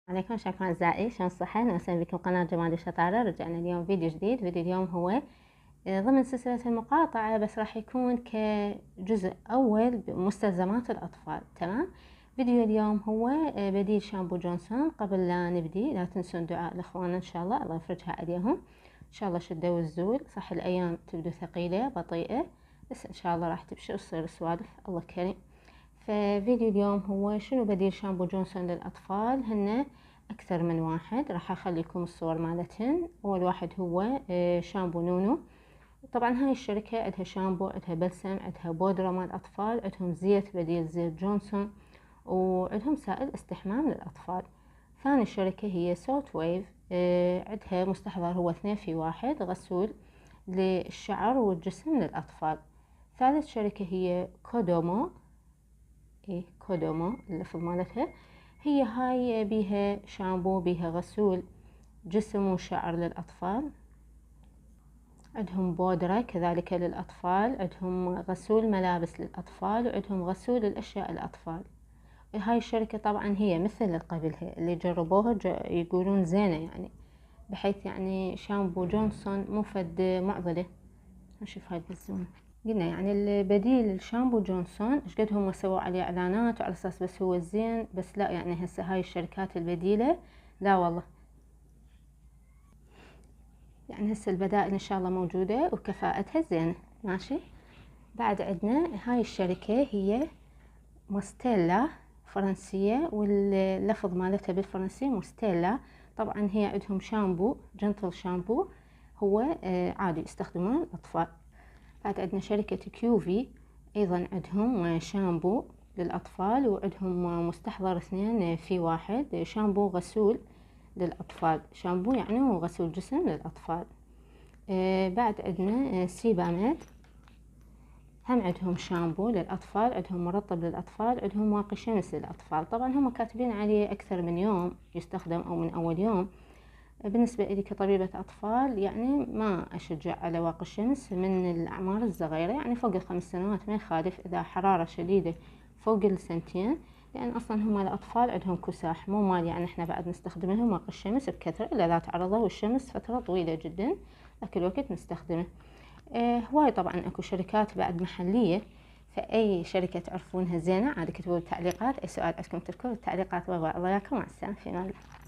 عليكم شكرا أعزائي، شلون الصحة؟ وسهلا بكم قناة جمال الشطارة. رجعنا اليوم فيديو جديد. فيديو اليوم هو ضمن سلسلة المقاطعة، بس راح يكون كجزء أول بمستلزمات الأطفال. تمام. فيديو اليوم هو بديل شامبو جونسون. قبل لا نبدي لا تنسون دعاء الأخوان إن شاء الله يفرجها عليهم إن شاء الله. شدوا الزول، صح الأيام تبدو ثقيلة بطيئة، بس إن شاء الله راح تبشر وتصير سوالف. الله كريم. ففيديو اليوم هو شنو بديل شامبو جونسون للأطفال. هن أكثر من واحد، راح أخليكم الصور مالتهن. أول واحد هو شامبو نونو. طبعا هاي الشركة عندها شامبو، عندها بلسم، عندها بودرة مال أطفال، عندهم زيت بديل زيت جونسون، وعندهم سائل استحمام للأطفال. ثاني شركة هي سولت ويف. عندها مستحضر هو 2 في 1 غسول للشعر والجسم للأطفال. ثالث شركة هي كودومو. كودومو اللفظ مالتها. هي هاي بيها شامبو، بيها غسول جسم وشعر للأطفال، عندهم بودرة كذلك للأطفال، عندهم غسول ملابس للأطفال، وعندهم غسول الأشياء الأطفال. هاي الشركة طبعا هي مثل اللي قبلها، اللي جربوها يقولون زينة، يعني بحيث يعني شامبو جونسون مو فد معضلة. نشوف هاي بالزوم. قلنا يعني البديل الشامبو جونسون ايش قد هم سووا عليه اعلانات وعلى اساس بس هو الزين، بس لا، يعني هسه هاي الشركات البديلة لا والله، يعني هسه البدائل ان شاء الله موجودة وكفاءتها زينة. ماشي. بعد عندنا هاي الشركة هي موستيلا، فرنسية، واللفظ مالتها بالفرنسي موستيلا. طبعا هي عندهم شامبو جنتل شامبو، هو عادي يستخدمون الأطفال. بعد عندنا شركة كيوفي، أيضا عندهم شامبو للأطفال، وعندهم مستحضر 2 في 1 شامبو غسول للأطفال. شامبو يعني وغسول جسم للأطفال. بعد عندنا سيباميد، هم عندهم شامبو للأطفال، عندهم مرطب للأطفال، عندهم واقي شمس للأطفال. طبعا هم كاتبين عليه أكثر من يوم يستخدم أو من أول يوم. بالنسبة لي كطبيبة أطفال يعني ما أشجع على واقي الشمس من الأعمار الصغيرة، يعني فوق ال5 سنوات ما يخالف، إذا حرارة شديدة فوق السنتين، لأن أصلا هم الأطفال عندهم كساح، مو مال يعني إحنا بعد نستخدم لهم واقي الشمس بكثرة، إلا لا تعرضوا للشمس فترة طويلة جدا ذاك الوقت نستخدمه. هواي طبعا أكو شركات بعد محلية، فأي شركة تعرفونها زينة عادي اكتبوا بالتعليقات. أي سؤال عندكم تذكروا التعليقات. الله ياكم، مع السلامة، في أمان الله.